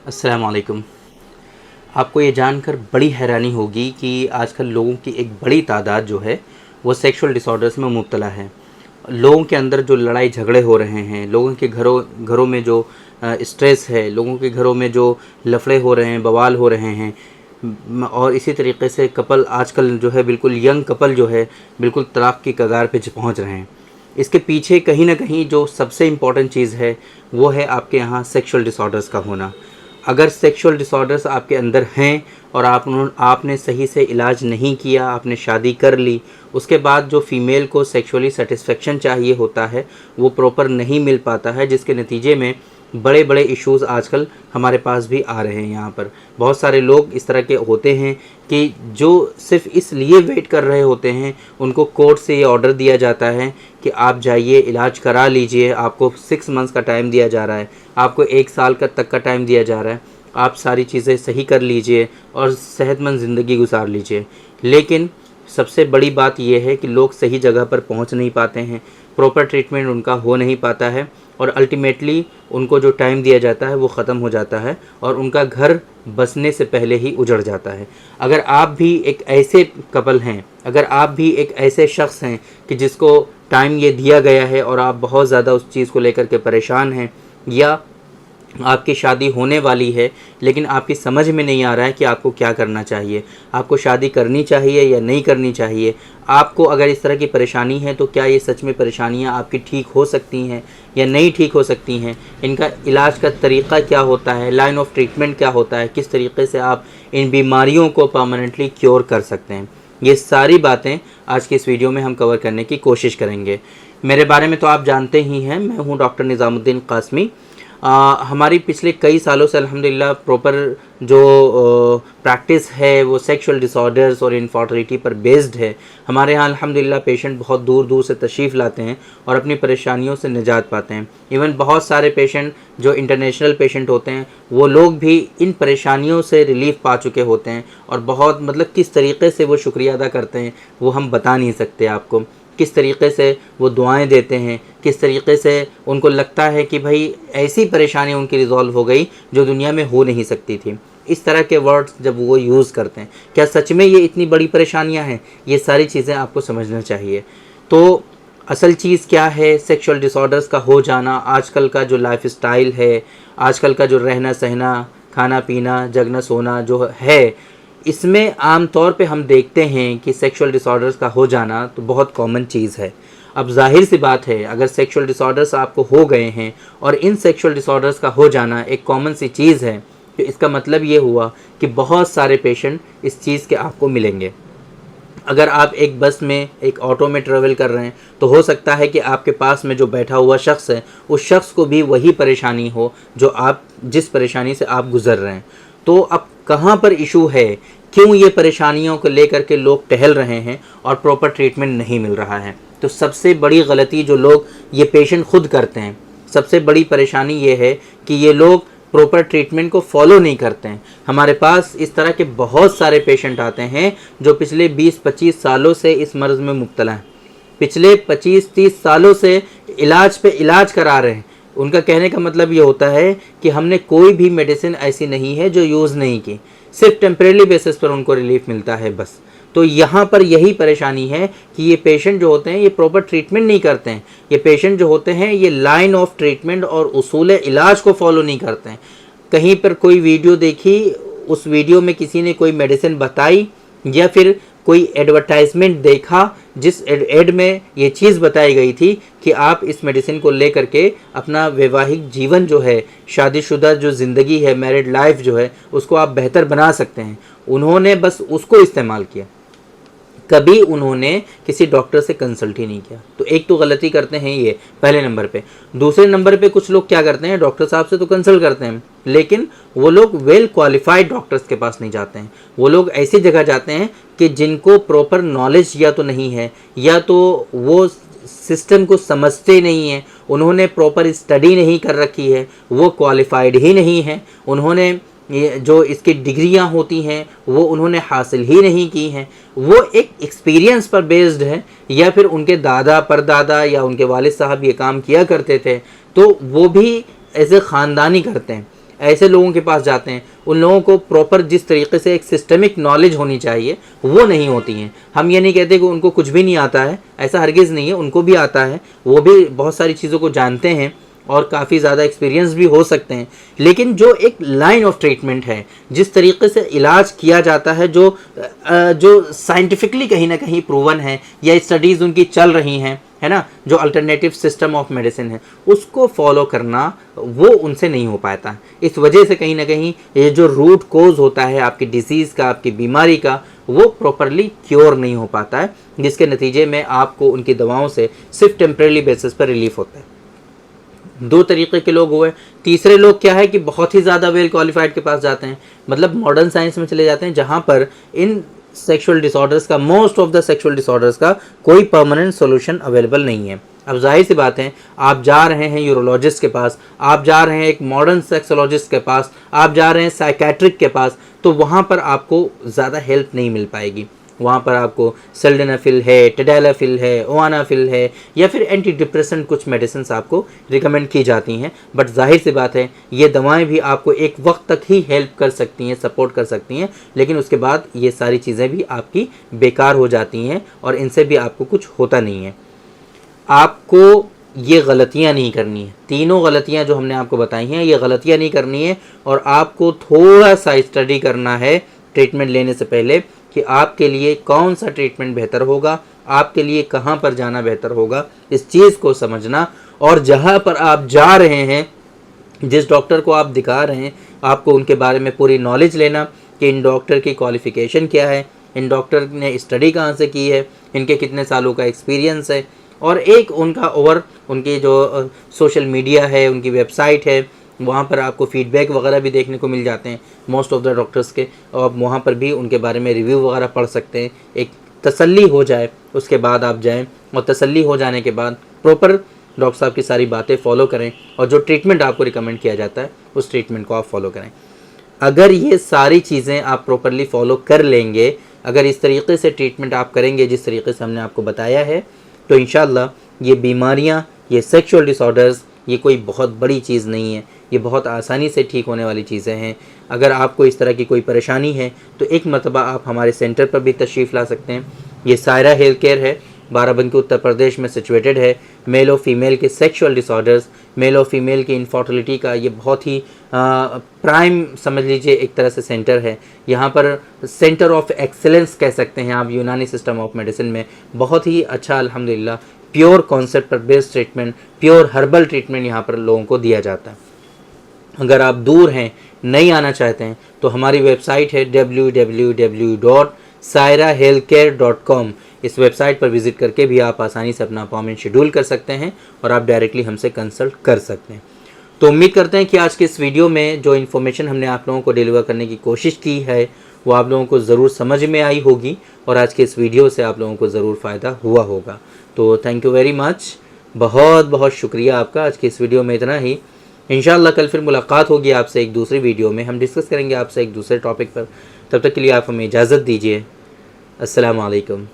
अस्सलाम वालेकुम। आपको ये जानकर बड़ी हैरानी होगी कि आजकल लोगों की एक बड़ी तादाद जो है वो सेक्सुअल डिसऑर्डर्स में मुब्तला है। लोगों के अंदर जो लड़ाई झगड़े हो रहे हैं, लोगों के घरों में जो स्ट्रेस है, लोगों के घरों में जो लफड़े हो रहे हैं, बवाल हो रहे हैं, और इसी तरीके से कपल आजकल जो है बिल्कुल यंग कपल जो है बिल्कुल तलाक़ की कगार पे पहुंच रहे हैं। इसके पीछे कहीं ना कहीं जो सबसे इम्पॉर्टेंट चीज़ है वो है आपके यहाँ सेक्सुअल डिसऑर्डर्स का होना। अगर सेक्सुअल डिसऑर्डर्स आपके अंदर हैं और आपने सही से इलाज नहीं किया, आपने शादी कर ली, उसके बाद जो फ़ीमेल को सेक्सुअली सेटिस्फेक्शन चाहिए होता है वो प्रॉपर नहीं मिल पाता है, जिसके नतीजे में बड़े बड़े इश्यूज़ आजकल हमारे पास भी आ रहे हैं। यहाँ पर बहुत सारे लोग इस तरह के होते हैं कि जो सिर्फ़ इसलिए वेट कर रहे होते हैं, उनको कोर्ट से ये ऑर्डर दिया जाता है कि आप जाइए इलाज करा लीजिए, आपको 6 मंथ्स का टाइम दिया जा रहा है, आपको 1 साल तक का टाइम दिया जा रहा है, आप सारी चीज़ें सही कर लीजिए और सेहतमंद ज़िंदगी गुजार लीजिए। लेकिन सबसे बड़ी बात यह है कि लोग सही जगह पर पहुंच नहीं पाते हैं, प्रॉपर ट्रीटमेंट उनका हो नहीं पाता है और अल्टीमेटली उनको जो टाइम दिया जाता है वो ख़त्म हो जाता है और उनका घर बसने से पहले ही उजड़ जाता है। अगर आप भी एक ऐसे कपल हैं, अगर आप भी एक ऐसे शख्स हैं कि जिसको टाइम ये दिया गया है और आप बहुत ज़्यादा उस चीज़ को लेकर के परेशान हैं, या आपकी शादी होने वाली है लेकिन आपकी समझ में नहीं आ रहा है कि आपको क्या करना चाहिए, आपको शादी करनी चाहिए या नहीं करनी चाहिए, आपको अगर इस तरह की परेशानी है तो क्या ये सच में परेशानियां आपकी ठीक हो सकती हैं या नहीं ठीक हो सकती हैं, इनका इलाज का तरीक़ा क्या होता है, लाइन ऑफ ट्रीटमेंट क्या होता है, किस तरीके से आप इन बीमारियों को परमानेंटली क्योर कर सकते हैं, ये सारी बातें आज की इस वीडियो में हम कवर करने की कोशिश करेंगे। मेरे बारे में तो आप जानते ही हैं, मैं हूँ डॉक्टर निज़ामुद्दीन कासमी। हमारी पिछले कई सालों से अल्हम्दुलिल्लाह प्रॉपर जो प्रैक्टिस है वो सेक्सुअल डिसऑर्डर्स और इनफर्टिलिटी पर बेस्ड है। हमारे यहाँ अल्हम्दुलिल्लाह पेशेंट बहुत दूर दूर से तशरीफ़ लाते हैं और अपनी परेशानियों से निजात पाते हैं। इवन बहुत सारे पेशेंट जो इंटरनेशनल पेशेंट होते हैं वो लोग भी इन परेशानियों से रिलीफ़ पा चुके होते हैं और बहुत किस तरीके से वो शुक्रिया अदा करते हैं वो हम बता नहीं सकते आपको। किस तरीके से वो दुआएं देते हैं, किस तरीके से उनको लगता है कि भाई ऐसी परेशानी उनकी रिज़ॉल्व हो गई जो दुनिया में हो नहीं सकती थी। इस तरह के वर्ड्स जब वो यूज़ करते हैं, क्या सच में ये इतनी बड़ी परेशानियां हैं, ये सारी चीज़ें आपको समझना चाहिए। तो असल चीज़ क्या है, सेक्सुअल डिसऑर्डर्स का हो जाना, आजकल का जो लाइफ स्टाइल है, आजकल का जो रहना सहना, खाना पीना, जगना सोना जो है, इसमें आम तौर पे हम देखते हैं कि सेक्सुअल डिसऑर्डर्स का हो जाना तो बहुत कॉमन चीज़ है। अब जाहिर सी बात है, अगर सेक्सुअल डिसऑर्डर्स आपको हो गए हैं और इन सेक्सुअल डिसऑर्डर्स का हो जाना एक कॉमन सी चीज़ है, तो इसका मतलब ये हुआ कि बहुत सारे पेशेंट इस चीज़ के आपको मिलेंगे। अगर आप एक बस में, एक ऑटो में ट्रेवल कर रहे हैं तो हो सकता है कि आपके पास में जो बैठा हुआ शख्स है उस शख्स को भी वही परेशानी हो जिस परेशानी से आप गुज़र रहे हैं। तो अब कहाँ पर इशू है, क्यों ये परेशानियों को लेकर के लोग टहल रहे हैं और प्रॉपर ट्रीटमेंट नहीं मिल रहा है? तो सबसे बड़ी गलती जो लोग ये पेशेंट खुद करते हैं, सबसे बड़ी परेशानी ये है कि ये लोग प्रॉपर ट्रीटमेंट को फॉलो नहीं करते हैं। हमारे पास इस तरह के बहुत सारे पेशेंट आते हैं जो पिछले 20-25 सालों से इस मर्ज़ में मुब्तला हैं, पिछले 25-30 सालों से इलाज पे इलाज करा रहे हैं। उनका कहने का मतलब ये होता है कि हमने कोई भी मेडिसिन ऐसी नहीं है जो यूज़ नहीं की, सिर्फ टेम्परेरी बेसिस पर उनको रिलीफ मिलता है बस। तो यहाँ पर यही परेशानी है कि ये पेशेंट जो होते हैं ये प्रॉपर ट्रीटमेंट नहीं करते हैं। ये पेशेंट जो होते हैं ये लाइन ऑफ ट्रीटमेंट और उसूल इलाज को फॉलो नहीं करते हैं। कहीं पर कोई वीडियो देखी, उस वीडियो में किसी ने कोई मेडिसिन बताई या फिर कोई एडवर्टाइजमेंट देखा जिस एड में ये चीज़ बताई गई थी कि आप इस मेडिसिन को ले करके अपना वैवाहिक जीवन जो है, शादीशुदा जो ज़िंदगी है, मैरिड लाइफ जो है, उसको आप बेहतर बना सकते हैं, उन्होंने बस उसको इस्तेमाल किया, कभी उन्होंने किसी डॉक्टर से कंसल्ट ही नहीं किया। तो एक तो गलती करते हैं ये पहले नंबर पे। दूसरे नंबर पे कुछ लोग क्या करते हैं, डॉक्टर साहब से तो कंसल्ट करते हैं लेकिन वो लोग वेल क्वालिफाइड डॉक्टर्स के पास नहीं जाते हैं। वो लोग ऐसी जगह जाते हैं कि जिनको प्रॉपर नॉलेज या तो नहीं है या तो वो सिस्टम को समझते नहीं हैं, उन्होंने प्रॉपर स्टडी नहीं कर रखी है, वो क्वालिफाइड ही नहीं है, उन्होंने ये जो इसकी डिग्रियां होती हैं वो उन्होंने हासिल ही नहीं की हैं, वो एक एक्सपीरियंस पर बेस्ड है या फिर उनके दादा परदादा या उनके वालिद साहब ये काम किया करते थे तो वो भी एज ए ख़ानदानी करते हैं। ऐसे लोगों के पास जाते हैं। उन लोगों को प्रॉपर जिस तरीके से एक सिस्टमिक नॉलेज होनी चाहिए वो नहीं होती हैं। हम ये नहीं कहते कि उनको कुछ भी नहीं आता है, ऐसा हरगिज़ नहीं है, उनको भी आता है, वो भी बहुत सारी चीज़ों को जानते हैं और काफ़ी ज़्यादा एक्सपीरियंस भी हो सकते हैं। लेकिन जो एक लाइन ऑफ ट्रीटमेंट है, जिस तरीके से इलाज किया जाता है, जो साइंटिफिकली कहीं ना कहीं प्रूवन है या स्टडीज़ उनकी चल रही हैं, है ना, जो अल्टरनेटिव सिस्टम ऑफ मेडिसिन है, उसको फॉलो करना वो उनसे नहीं हो पाता है। इस वजह से कहीं ना कहीं ये जो रूट कोज होता है आपकी डिजीज़ का, आपकी बीमारी का, वो प्रॉपरली क्योर नहीं हो पाता है, जिसके नतीजे में आपको उनकी दवाओं से सिर्फ टेम्परेरी बेसिस पर रिलीफ होता है। दो तरीके के लोग हुए। तीसरे लोग क्या है कि बहुत ही ज़्यादा वेल क्वालिफाइड के पास जाते हैं, मतलब मॉडर्न साइंस में चले जाते हैं, जहाँ पर इन सेक्सुअल डिसऑर्डर्स का, most of the sexual disorders का कोई परमानेंट सॉल्यूशन अवेलेबल नहीं है। अब जाहिर सी बात है, आप जा रहे हैं यूरोलॉजिस्ट के पास, आप जा रहे हैं एक मॉडर्न सेक्सोलॉजिस्ट के पास, आप जा रहे हैं साइकेट्रिक के पास, तो वहाँ पर आपको ज़्यादा हेल्प नहीं मिल पाएगी। वहाँ पर आपको सिल्डेनाफिल है, टेडालाफिल है, ओआनाफिल है, या फिर एंटी डिप्रेसेंट कुछ मेडिसिन आपको रिकमेंड की जाती हैं। बट जाहिर सी बात है, ये दवाएं भी आपको एक वक्त तक ही हेल्प कर सकती हैं, सपोर्ट कर सकती हैं, लेकिन उसके बाद ये सारी चीज़ें भी आपकी बेकार हो जाती हैं और इनसे भी आपको कुछ होता नहीं है। आपको ये गलतियाँ नहीं करनी है, तीनों गलतियाँ जो हमने आपको बताई हैं, ये गलतियाँ नहीं करनी है। और आपको थोड़ा सा स्टडी करना है ट्रीटमेंट लेने से पहले कि आपके लिए कौन सा ट्रीटमेंट बेहतर होगा, आपके लिए कहाँ पर जाना बेहतर होगा, इस चीज़ को समझना। और जहाँ पर आप जा रहे हैं, जिस डॉक्टर को आप दिखा रहे हैं, आपको उनके बारे में पूरी नॉलेज लेना कि इन डॉक्टर की क्वालिफ़िकेशन क्या है, इन डॉक्टर ने स्टडी कहाँ से की है, इनके कितने सालों का एक्सपीरियंस है, और एक उनका उनकी जो सोशल मीडिया है, उनकी वेबसाइट है, वहाँ पर आपको फीडबैक वगैरह भी देखने को मिल जाते हैं मोस्ट ऑफ द डॉक्टर्स के, और वहाँ पर भी उनके बारे में रिव्यू वगैरह पढ़ सकते हैं। एक तसल्ली हो जाए उसके बाद आप जाएं, और तसल्ली हो जाने के बाद प्रॉपर डॉक्टर साहब की सारी बातें फॉलो करें, और जो ट्रीटमेंट आपको रिकमेंड किया जाता है उस ट्रीटमेंट को आप फॉलो करें। अगर ये सारी चीज़ें आप प्रॉपरली फॉलो कर लेंगे, अगर इस तरीके से ट्रीटमेंट आप करेंगे जिस तरीके से हमने आपको बताया है, तो इंशाल्लाह ये बीमारियाँ, ये सेक्सुअल डिसऑर्डर्स, ये कोई बहुत बड़ी चीज़ नहीं है, ये बहुत आसानी से ठीक होने वाली चीज़ें हैं। अगर आपको इस तरह की कोई परेशानी है तो एक मरतबा आप हमारे सेंटर पर भी तशरीफ़ ला सकते हैं। ये सायरा हेल्थ केयर है, बाराबंकी उत्तर प्रदेश में सिचुएटेड है। मेल और फीमेल के सेक्सुअल डिसऑर्डर्स, मेल और फीमेल की इनफर्टिलिटी का ये बहुत ही प्राइम समझ लीजिए एक तरह से सेंटर है। यहाँ पर सेंटर ऑफ एक्सेलेंस कह सकते हैं आप यूनानी सिस्टम ऑफ मेडिसिन में। बहुत ही अच्छा अल्हम्दुलिल्लाह प्योर कॉन्सेप्ट पर based treatment, pure herbal treatment यहाँ पर लोगों को दिया जाता है। अगर आप दूर हैं, नहीं आना चाहते हैं, तो हमारी वेबसाइट है www.sairahealthcare.com। इस वेबसाइट पर विज़िट करके भी आप आसानी से अपना अपॉइंटमेंट शेड्यूल कर सकते हैं और आप डायरेक्टली हमसे कंसल्ट कर सकते हैं। तो उम्मीद करते हैं कि आज के इस वीडियो में जो इन्फॉर्मेशन हमने आप लोगों को डिलीवर करने की कोशिश की है वो आप लोगों को ज़रूर समझ में आई होगी, और आज के इस वीडियो से आप लोगों को ज़रूर फ़ायदा हुआ होगा। तो थैंक यू वेरी मच, बहुत बहुत शुक्रिया आपका। आज की इस वीडियो में इतना ही। इंशाल्लाह कल फिर मुलाकात होगी आपसे एक दूसरी वीडियो में, हम डिस्कस करेंगे आपसे एक दूसरे टॉपिक पर। तब तक के लिए आप हमें इजाज़त दीजिए। अस्सलाम वालेकुम।